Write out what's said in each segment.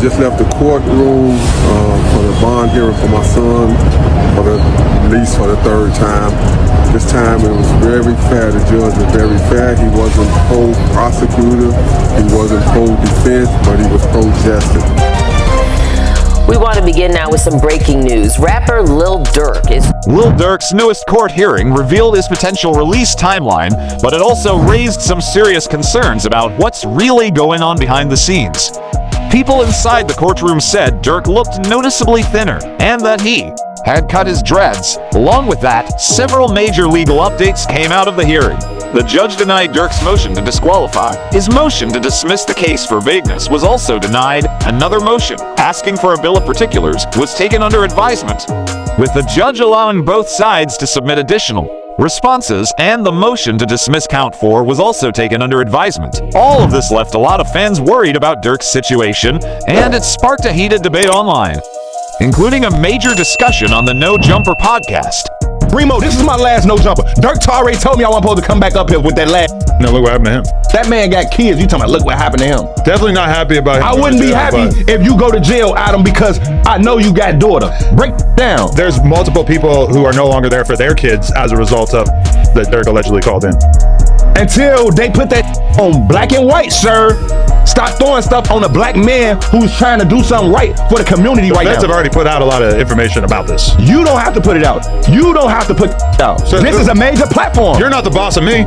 just left the courtroom for the bond hearing for my son, for the release for the third time. This time it was very fair. The judge was very fair. He wasn't pro-prosecutor, he wasn't pro-defense, but he was pro-justice. We want to begin now with some breaking news. Rapper Lil Durk is... Lil Durk's newest court hearing revealed his potential release timeline, but it also raised some serious concerns about what's really going on behind the scenes. People inside the courtroom said Durk looked noticeably thinner, and that he had cut his dreads. Along with that, several major legal updates came out of the hearing. The judge denied Durk's motion to disqualify. His motion to dismiss the case for vagueness was also denied. Another motion, asking for a bill of particulars, was taken under advisement, with the judge allowing both sides to submit additional responses, and the motion to dismiss count 4 was also taken under advisement. All of this left a lot of fans worried about Durk's situation, and it sparked a heated debate online, including a major discussion on the No Jumper podcast. Remo, this is my last no jumper. Durk already told me I wasn't supposed to come back up here with that last. No, look what happened to him. That man got kids. You talking about look what happened to him. Definitely not happy about him. I wouldn't be happy if you go to jail, Adam, because I know you got daughter. Break down. There's multiple people who are no longer there for their kids as a result of that Durk allegedly called in. Until they put that on black and white, sir. Stop throwing stuff on a black man who's trying to do something right for the community right now. The feds have already put out a lot of information about this. You don't have to put it out. You don't have to put it out. So this is a major platform. You're not the boss of me.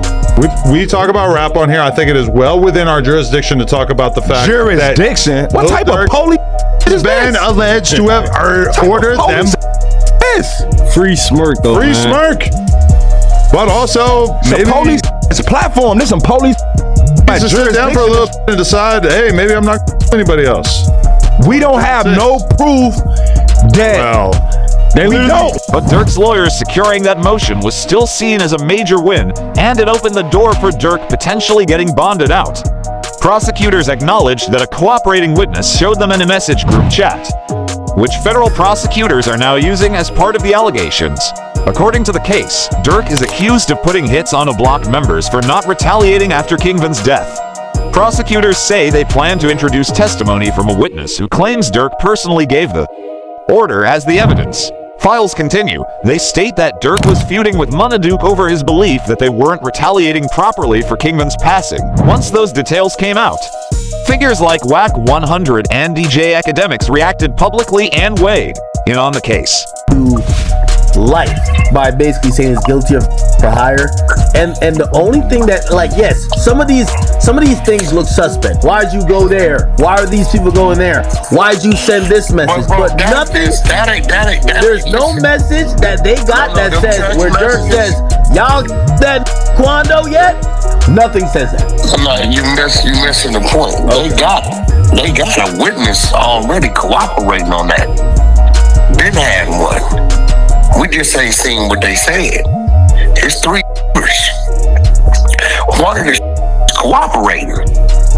We talk about rap on here. I think it is well within our jurisdiction to talk about the fact jurisdiction? that what type of police has been alleged to have ordered them. Free smirk though. Free smirk. But also maybe police. It's a platform. There's some police. Just sit down for a little and decide, hey, maybe I'm not anybody else. We don't have no proof that we don't. But Durk's lawyers securing that motion was still seen as a major win, and it opened the door for Durk potentially getting bonded out. Prosecutors acknowledged that a cooperating witness showed them in a message group chat, which federal prosecutors are now using as part of the allegations. According to the case, Durk is accused of putting hits on Block members for not retaliating after Kingvin's death. Prosecutors say they plan to introduce testimony from a witness who claims Durk personally gave the order as the evidence. Files continue. They state that Durk was feuding with Monaduke over his belief that they weren't retaliating properly for Kingvin's passing. Once those details came out, figures like WAC 100 and DJ Academics reacted publicly and weighed in on the case. Life by basically saying he's guilty of for hire, and the only thing that, like, yes, some of these things look suspect. Why'd you go there? Why are these people going there? Why'd you send this message? But nothing. There's no message that they got that says where Durk says y'all that Quando yet. Nothing says that. No, you missing the point. They got a witness already cooperating on that. Been had one. We just ain't seen what they said. It's 3 years. One of the cooperating.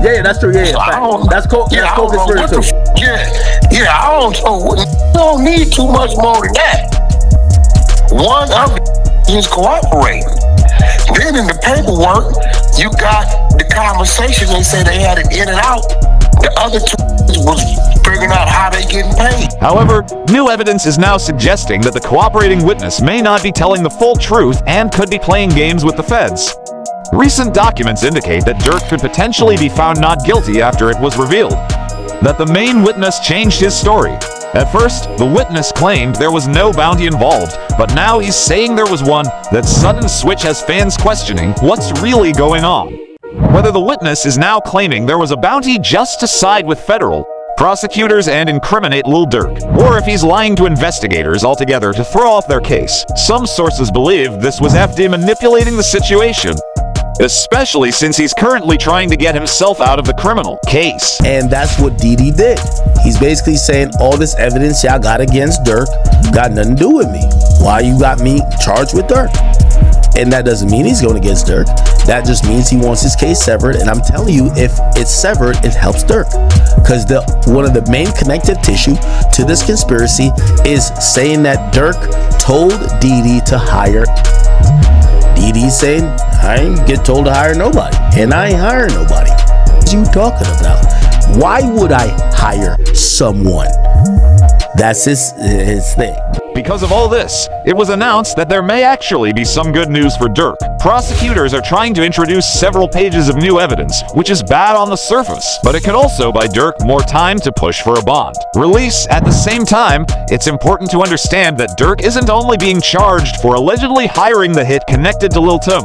Yeah, that's true. Yeah, so that's co-conspiracy too. I don't know. You don't need too much more than that. One of them is cooperating. Then in the paperwork, you got the conversation. They said they had it in and out. The other 2 was figuring out how they getting paid. However, new evidence is now suggesting that the cooperating witness may not be telling the full truth and could be playing games with the feds. Recent documents indicate that Durk could potentially be found not guilty after it was revealed that the main witness changed his story. At first, the witness claimed there was no bounty involved, but now he's saying there was one. That sudden switch has fans questioning what's really going on. Whether the witness is now claiming there was a bounty just to side with federal prosecutors and incriminate Lil Durk, or if he's lying to investigators altogether to throw off their case. Some sources believe this was FD manipulating the situation, especially since he's currently trying to get himself out of the criminal case. And that's what DD did. He's basically saying all this evidence y'all got against Durk got nothing to do with me. Why you got me charged with Durk? And that doesn't mean he's going against Durk. That just means he wants his case severed. And I'm telling you, if it's severed, it helps Durk. Because one of the main connective tissue to this conspiracy is saying that Durk told DD to hire. DD saying, I ain't get told to hire nobody. And I ain't hiring nobody. What are you talking about? Why would I hire someone. That's his thing. Because of all this, it was announced that there may actually be some good news for Durk. Prosecutors are trying to introduce several pages of new evidence, which is bad on the surface, but it could also buy Durk more time to push for a bond release. At the same time, it's important to understand that Durk isn't only being charged for allegedly hiring the hit connected to Lil Tum,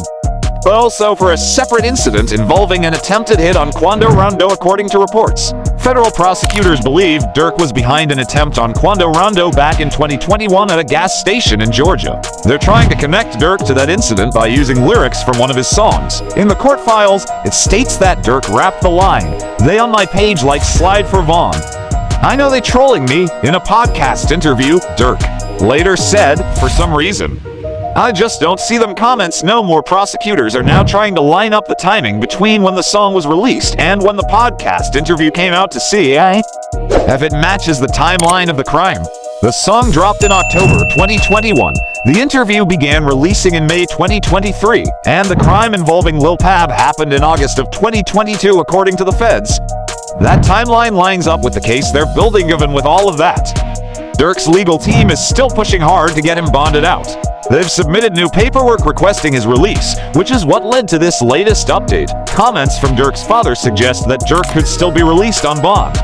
but also for a separate incident involving an attempted hit on Quando Rondo, according to reports. Federal prosecutors believe Durk was behind an attempt on Quando Rondo back in 2021 at a gas station in Georgia. They're trying to connect Durk to that incident by using lyrics from one of his songs. In the court files, it states that Durk rapped the line, "They on my page like slide for Vaughn. I know they trolling me," in a podcast interview. Durk later said, "For some reason, I just don't see them comments no more." Prosecutors are now trying to line up the timing between when the song was released and when the podcast interview came out to see if it matches the timeline of the crime. The song dropped in October 2021. The interview began releasing in May 2023, and the crime involving Lil Pab happened in August of 2022, according to the feds. That timeline lines up with the case they're building, given with all of that. Durk's legal team is still pushing hard to get him bonded out. They've submitted new paperwork requesting his release, which is what led to this latest update. Comments from Durk's father suggest that Durk could still be released on bond.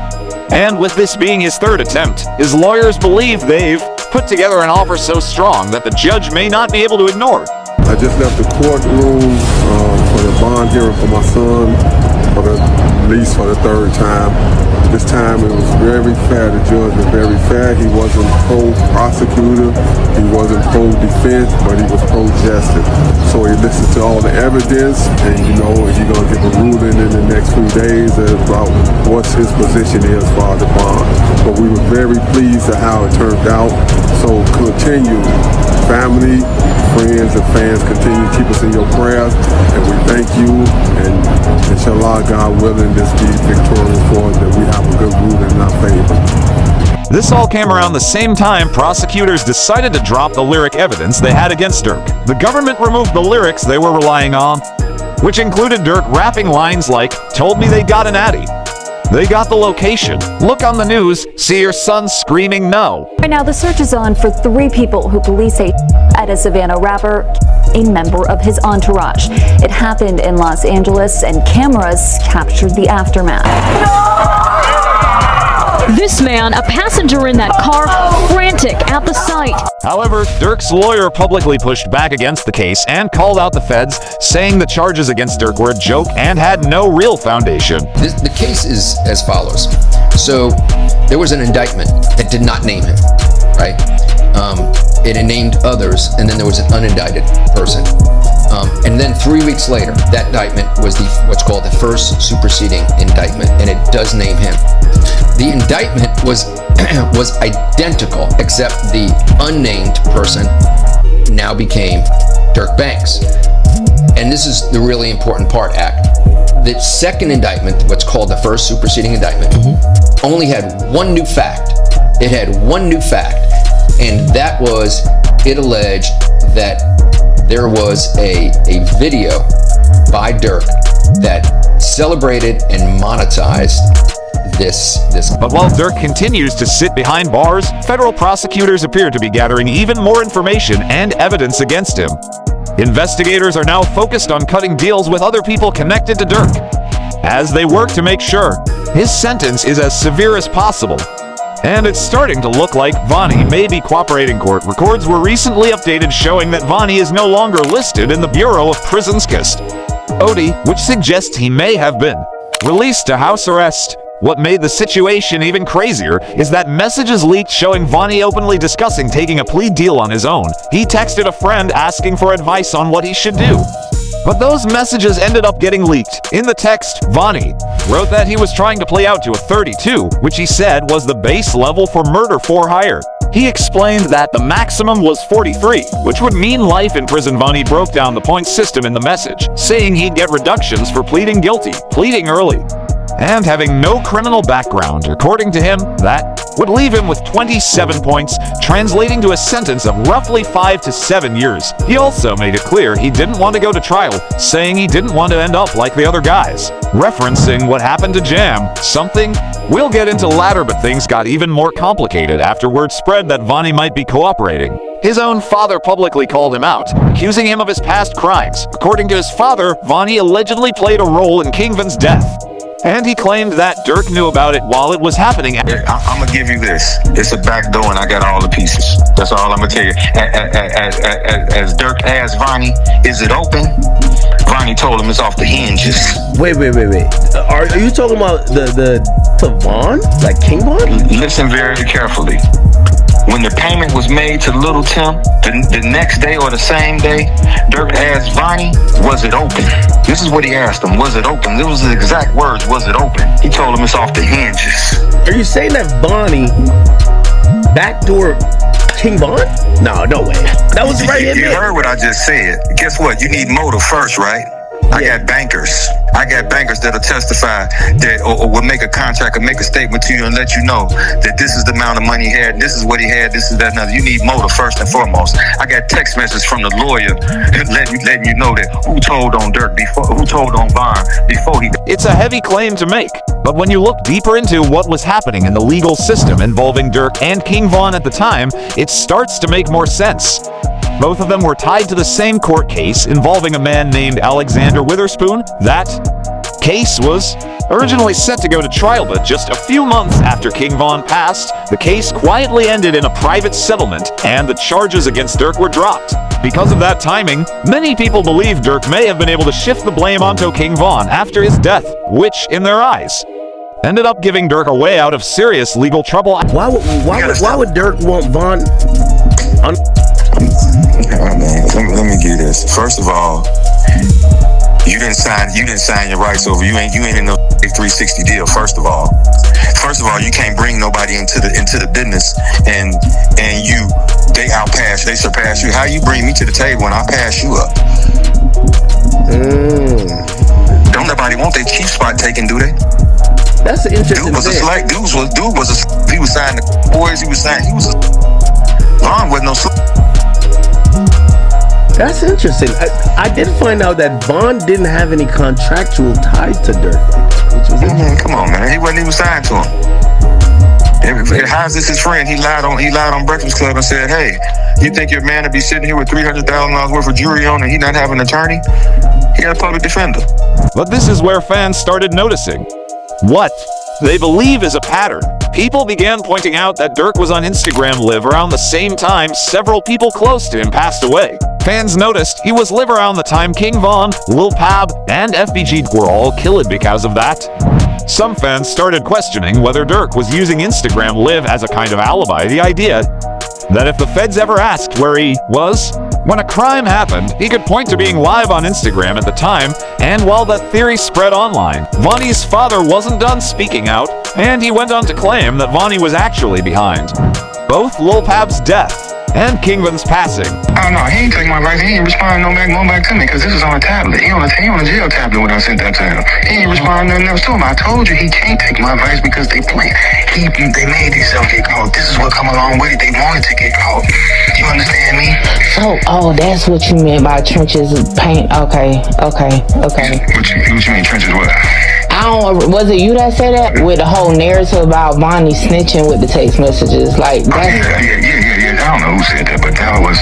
And with this being his third attempt, his lawyers believe they've put together an offer so strong that the judge may not be able to ignore it. I just left the courtroom for the bond hearing for my son for the release for the third time. This time it was very fair. The judge was very fair. He wasn't pro-prosecutor, he wasn't pro-defense, but he was pro-justice. So he listened to all the evidence, and he's gonna give a ruling in the next few days about what his position is for the bond. But we were very pleased at how it turned out. So continue, family, friends, and fans, continue to keep us in your prayers, and we thank you. And inshallah, God willing, this be victorious for us, that we have a good ruling in our favor. This all came around the same time prosecutors decided to drop the lyric evidence they had against Durk. The government removed the lyrics they were relying on, which included Durk rapping lines like, "Told me they got an addy. They got the location. Look on the news, see your son screaming no." Right now, the search is on for 3 people who police say at a Savannah rapper, a member of his entourage. It happened in Los Angeles, and cameras captured the aftermath. This man, a passenger in that car, frantic at the sight. However, Durk's lawyer publicly pushed back against the case and called out the feds, saying the charges against Durk were a joke and had no real foundation. The case is as follows. So there was an indictment that did not name him, right? It named others, and then there was an unindicted person. And then 3 weeks later, that indictment was what's called the first superseding indictment, and it does name him. The indictment was identical, except the unnamed person now became Durk Banks. And this is the really important part, Act. The second indictment, what's called the first superseding indictment, only had one new fact. It had one new fact, and that was it alleged that there was a video by Durk that celebrated and monetized this. But while Durk continues to sit behind bars, federal prosecutors appear to be gathering even more information and evidence against him. Investigators are now focused on cutting deals with other people connected to Durk, as they work to make sure his sentence is as severe as possible. And it's starting to look like Vonnie may be cooperating. Court records were recently updated showing that Vonnie is no longer listed in the Bureau of Prisons KIST OD, which suggests he may have been released to house arrest. What made the situation even crazier is that messages leaked showing Vonnie openly discussing taking a plea deal on his own. He texted a friend asking for advice on what he should do. But those messages ended up getting leaked. In the text, Vonnie wrote that he was trying to plea out to a 32, which he said was the base level for murder for hire. He explained that the maximum was 43, which would mean life in prison. Vonnie broke down the point system in the message, saying he'd get reductions for pleading guilty, pleading early, and having no criminal background. According to him, that would leave him with 27 points, translating to a sentence of roughly 5 to 7 years. He also made it clear he didn't want to go to trial, saying he didn't want to end up like the other guys. Referencing what happened to Jam, something we'll get into later, but things got even more complicated after word spread that Vonnie might be cooperating. His own father publicly called him out, accusing him of his past crimes. According to his father, Vonnie allegedly played a role in Kingvan's death, and he claimed that Durk knew about it while it was happening. I'm gonna give you this. It's a back door, and I got all the pieces. That's all I'm gonna tell you. As Durk asked Vonnie, "Is it open?" Vonnie told him it's off the hinges. Wait. Are you talking about the Von? Like King Von? Listen very carefully. When the payment was made to Little Tim, the next day or the same day, Durk asked Vonnie, "Was it open?" This is what he asked him. Was it open? It was the exact words. Was it open? He told him it's off the hinges. Are you saying that Vonnie backdoor King Von? No way. That was right in there. You heard what I just said. Guess what? You need motive first, right? I got bankers. I got bankers that'll testify that or will make a contract or make a statement to you and let you know that this is the amount of money he had, this is what he had, this is that, another. You need motive first and foremost. I got text messages from the lawyer letting you know that who told on Durk before, who told on Von before he. It's a heavy claim to make, but when you look deeper into what was happening in the legal system involving Durk and King Von at the time, it starts to make more sense. Both of them were tied to the same court case involving a man named Alexander Witherspoon. That case was originally set to go to trial, but just a few months after King Von passed, the case quietly ended in a private settlement, and the charges against Durk were dropped. Because of that timing, many people believe Durk may have been able to shift the blame onto King Von after his death, which, in their eyes, ended up giving Durk a way out of serious legal trouble. Why would Durk want Von? Let me give you this. First of all, you didn't sign your rights over. You ain't in no 360 deal. First of all, you can't bring nobody into the business and they surpass you. How you bring me to the table when I pass you up? Don't nobody want their chief spot taken, do they? That's an interesting Dude was thing. a select. He was signing the boys. He was Von wasn't no select. That's interesting. I did find out that Von didn't have any contractual ties to Durk, which was interesting. Come on, man. He wasn't even signed to him. How's this his friend? He lied on Breakfast Club and said, "Hey, you think your man would be sitting here with $300,000 worth of jewelry on and he not have an attorney?" He had a public defender. But this is where fans started noticing what they believe is a pattern. People began pointing out that Durk was on Instagram Live around the same time several people close to him passed away. Fans noticed he was live around the time King Von, Lil Pab, and FBG were all killed because of that. Some fans started questioning whether Durk was using Instagram Live as a kind of alibi. The idea that if the feds ever asked where he was when a crime happened, he could point to being live on Instagram at the time, and while that theory spread online, Vonnie's father wasn't done speaking out, and he went on to claim that Vonnie was actually behind both Lil Pab's death and Kingvan's passing. Oh no, he ain't taking my advice. He ain't responding no back to me because this is on a tablet. He on a jail tablet when I sent that to him. He ain't responding to nothing else to him. I told you he can't take my advice because they play. They made themselves get caught. This is what come along with it. They wanted to get caught. You understand me? Oh, that's what you meant by trenches paint. Okay. What you mean trenches what? Was it you that said that? With the whole narrative about Vonnie snitching with the text messages. Like, that's... Yeah. I don't know who said that, but that was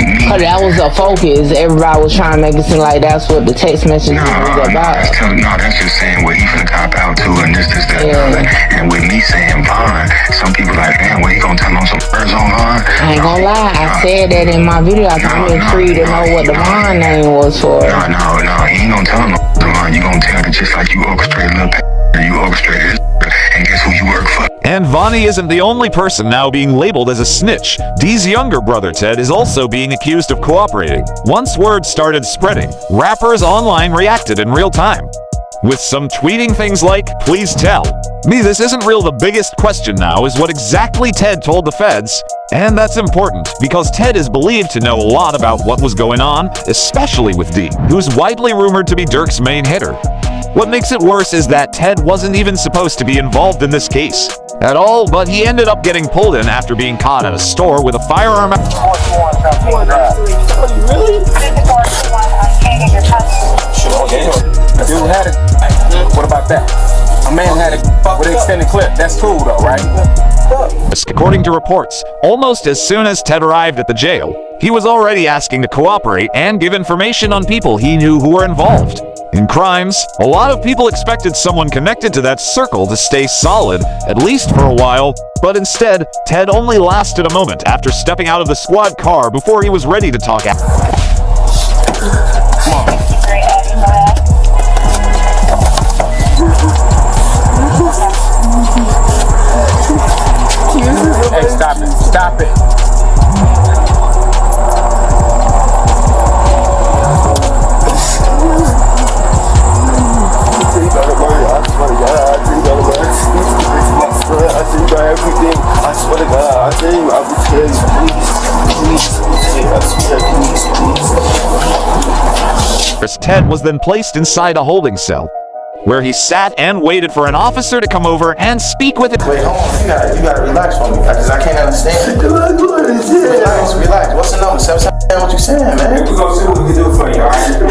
me. But that was a focus. Everybody was trying to make it seem like that's what the text messages was about. That's just saying what he finna cop out to and this, that, and and with me saying Von, some people like, man, what, he gonna tell on some words on Von? I ain't gonna lie, I said that in my video. I'm intrigued to know what the Von name was for. No, he ain't gonna tell him no Von. You gonna tell it just like you orchestrated Lil you orchestrated and guess who you work for? And Vonnie isn't the only person now being labeled as a snitch. D's younger brother Ted is also being accused of cooperating. Once word started spreading, rappers online reacted in real time. with some tweeting things like, "Please tell me this isn't real." The biggest question now is what exactly Ted told the feds, and that's important because Ted is believed to know a lot about what was going on, especially with D, who's widely rumored to be Durk's main hitter. What makes it worse is that Ted wasn't even supposed to be involved in this case at all, but he ended up getting pulled in after being caught at a store with a firearm. Really? Dude had it. What about that? A man had it with an extended clip. That's cool though, right? According to reports, almost as soon as Ted arrived at the jail, he was already asking to cooperate and give information on people he knew who were involved in crimes. A lot of people expected someone connected to that circle to stay solid, at least for a while, but instead, Ted only lasted a moment after stepping out of the squad car before he was ready to talk. Hey, stop it. Stop it. Ted was then placed inside a holding cell, where he sat and waited for an officer to come over and speak with him. Wait, hold on. You gotta relax for me, because I can't understand. Relax. What's the number? 7 what you saying, man? We're gonna see what we can do for you, alright? We're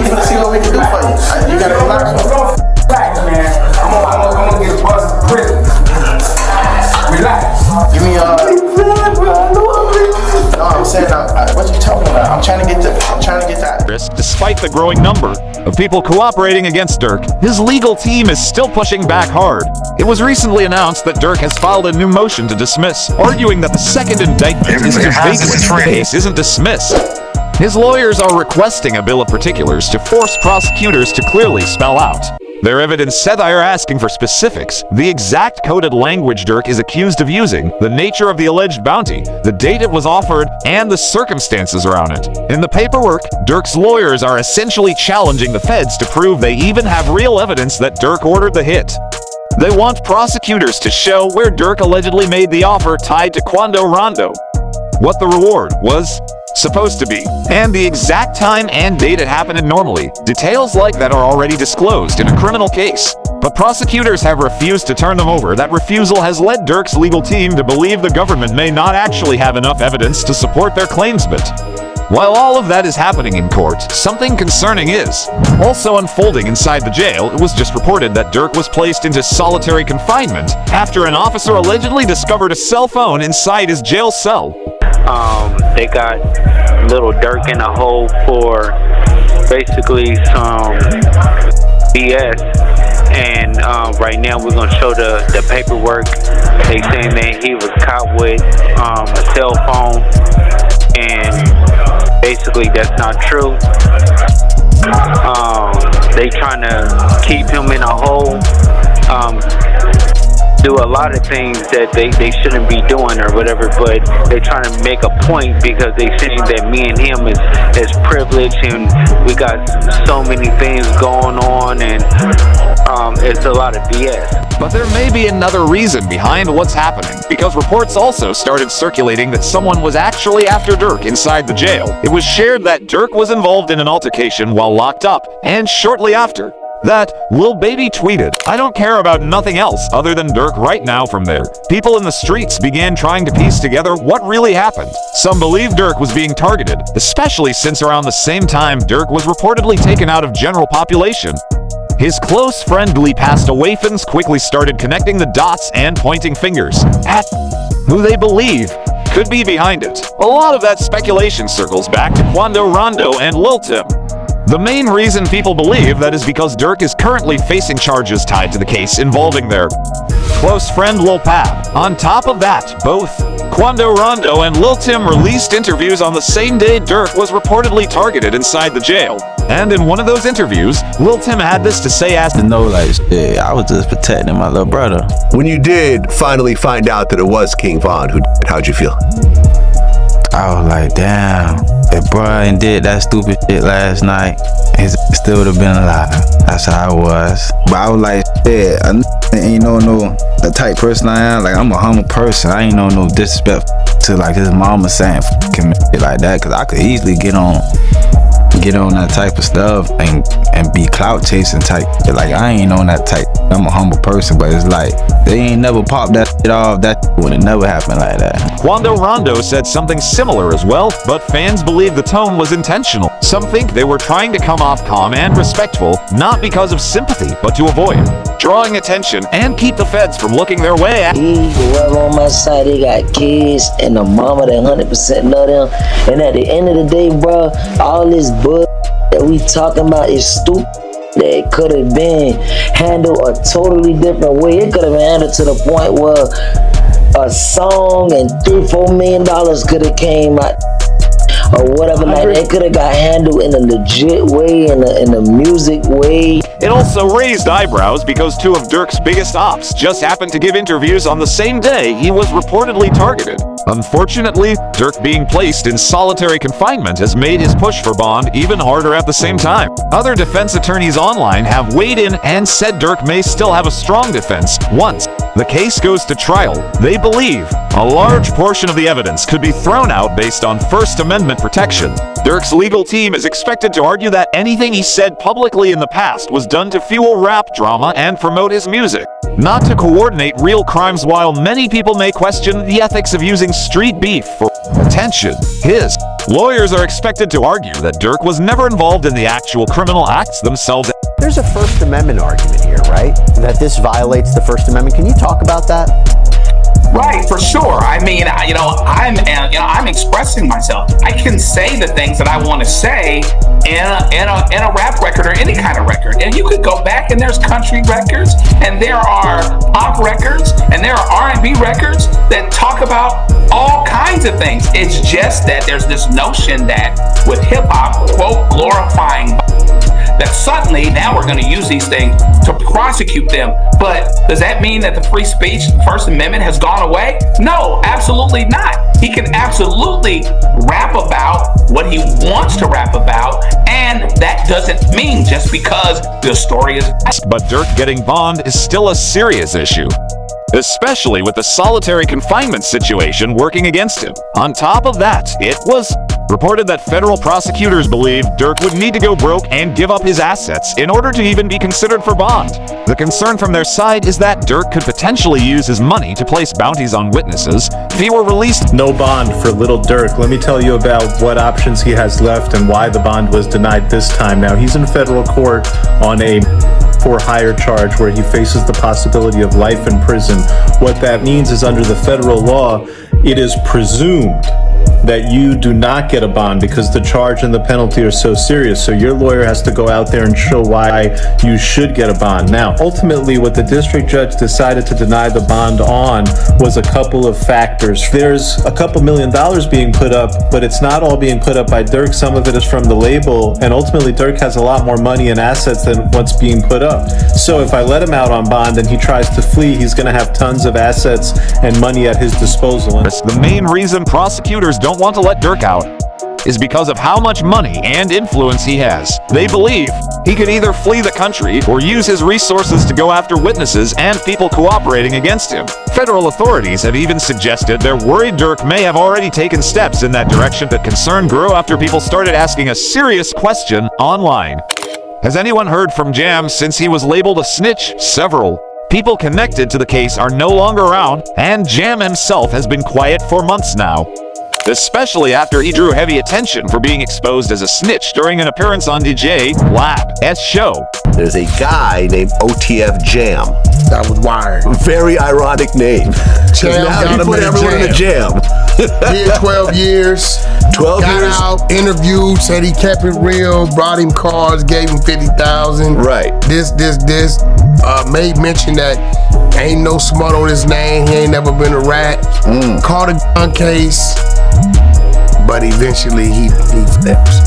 gonna see what we can do for you. You gotta relax for me. Relax, man. I'm gonna get a buzz of prison. Relax. Give me no, I'm saying, what you talking about? I'm trying to get that. Despite the growing number of people cooperating against Durk, his legal team is still pushing back hard. It was recently announced that Durk has filed a new motion to dismiss, arguing that the second indictment is too vagueness. The case isn't dismissed. His lawyers are requesting a bill of particulars to force prosecutors to clearly spell out their evidence. Said they are asking for specifics, the exact coded language Durk is accused of using, the nature of the alleged bounty, the date it was offered, and the circumstances around it. In the paperwork, Durk's lawyers are essentially challenging the feds to prove they even have real evidence that Durk ordered the hit. They want prosecutors to show where Durk allegedly made the offer tied to Quando Rondo, what the reward was supposed to be, and the exact time and date it happened. And normally, details like that are already disclosed in a criminal case, but prosecutors have refused to turn them over. That refusal has led Durk's legal team to believe the government may not actually have enough evidence to support their claims. But while all of that is happening in court, something concerning is also unfolding inside the jail. It was just reported that Durk was placed into solitary confinement after an officer allegedly discovered a cell phone inside his jail cell. They got Lil Durk in a hole for basically some BS, and right now we're gonna show the paperwork. They saying that he was caught with a cell phone, and basically that's not true. They trying to keep him in a hole, do a lot of things that they shouldn't be doing or whatever, but they're trying to make a point because they saying that me and him is privileged and we got so many things going on, and it's a lot of BS. But there may be another reason behind what's happening, because reports also started circulating that someone was actually after Durk inside the jail. It was shared that Durk was involved in an altercation while locked up, and shortly after that, Lil Baby tweeted, "I don't care about nothing else other than Durk right now." From there, people in the streets began trying to piece together what really happened. Some believe Durk was being targeted, especially since around the same time Durk was reportedly taken out of general population. His close friend Lee passed away. Fans quickly started connecting the dots and pointing fingers at who they believe could be behind it. A lot of that speculation circles back to Quando Rondo and Lil Tim. The main reason people believe that is because Durk is currently facing charges tied to the case involving their close friend Lil Pab. On top of that, both Quando Rondo and Lil Tim released interviews on the same day Durk was reportedly targeted inside the jail. And in one of those interviews, Lil Tim had this to say as I was just protecting my little brother. When you did finally find out that it was King Von who did it, how'd you feel? I was like, damn, if bruh ain't did that stupid shit last night, his still would have been alive. That's how I was. But I was like, yeah, I ain't no the type person I am. Like, I'm a humble person. I ain't no disrespect to like his mama saying fucking shit like that, cause I could easily get on that type of stuff and be clout chasing type. Like, I ain't on that type. I'm a humble person, but it's like they ain't never popped that shit off. That would have never happened like that. Quando Rondo said something similar as well, but fans believe the tone was intentional. Some think they were trying to come off calm and respectful, not because of sympathy, but to avoid drawing attention and keep the feds from looking their way at. Whoever on my side, they got kids and a mama that 100% love them. And at the end of the day, bro, all this bull that we talking about is stupid. That could have been handled a totally different way. It could have been handled to the point where a song and $3-4 million could have came out, or whatever. Like, it could have got handled in a legit way, in a music way. It also raised eyebrows because two of Durk's biggest ops just happened to give interviews on the same day he was reportedly targeted. Unfortunately, Durk being placed in solitary confinement has made his push for bond even harder at the same time. Other defense attorneys online have weighed in and said Durk may still have a strong defense once the case goes to trial. They believe a large portion of the evidence could be thrown out based on First Amendment protection. Durk's legal team is expected to argue that anything he said publicly in the past was done to fuel rap drama and promote his music, not to coordinate real crimes. While many people may question the ethics of using street beef for attention, his lawyers are expected to argue that Durk was never involved in the actual criminal acts themselves. There's a First Amendment argument here, right? That this violates the First Amendment. Can you talk about that? Right, for sure. I mean, I'm expressing myself. I can say the things that I want to say in a rap record or any kind of record. And you could go back and there's country records, and there are pop records, and there are R&B records that talk about all kinds of things. It's just that there's this notion that with hip hop, quote, glorifying, that suddenly now we're going to use these things to prosecute them. But does that mean that the free speech, First Amendment, has gone away? No, absolutely not. He can absolutely rap about what he wants to rap about, and that doesn't mean just because the story is... But Durk getting bond is still a serious issue, especially with the solitary confinement situation working against him. On top of that, it was reported that federal prosecutors believe Durk would need to go broke and give up his assets in order to even be considered for bond. The concern from their side is that Durk could potentially use his money to place bounties on witnesses if he were released. No bond for Lil Durk. Let me tell you about what options he has left and why the bond was denied this time. Now, he's in federal court on a for hire charge where he faces the possibility of life in prison. What that means is, under the federal law, it is presumed that you do not get a bond because the charge and the penalty are so serious. So your lawyer has to go out there and show why you should get a bond. Now, ultimately, what the district judge decided to deny the bond on was a couple of factors. There's a couple $1 million being put up, but it's not all being put up by Durk. Some of it is from the label, and ultimately Durk has a lot more money and assets than what's being put up. So if I let him out on bond and he tries to flee, he's going to have tons of assets and money at his disposal. The main reason prosecutors don't want to let Durk out is because of how much money and influence he has. They believe he could either flee the country or use his resources to go after witnesses and people cooperating against him. Federal authorities have even suggested they're worried Durk may have already taken steps in that direction. That concern grew after people started asking a serious question online. Has anyone heard from Jam since he was labeled a snitch? Several people connected to the case are no longer around, and Jam himself has been quiet for months now, especially after he drew heavy attention for being exposed as a snitch during an appearance on DJ Lab's show. There's a guy named OTF Jam. That was wired. Very ironic name. Jam got him put everyone in a jam. Did 12 years. 12 got years. Out, interviewed, said he kept it real, brought him cars, gave him 50,000. Right. This. Made mention that ain't no smut on his name. He ain't never been a rat. Caught a gun case, but eventually he flips.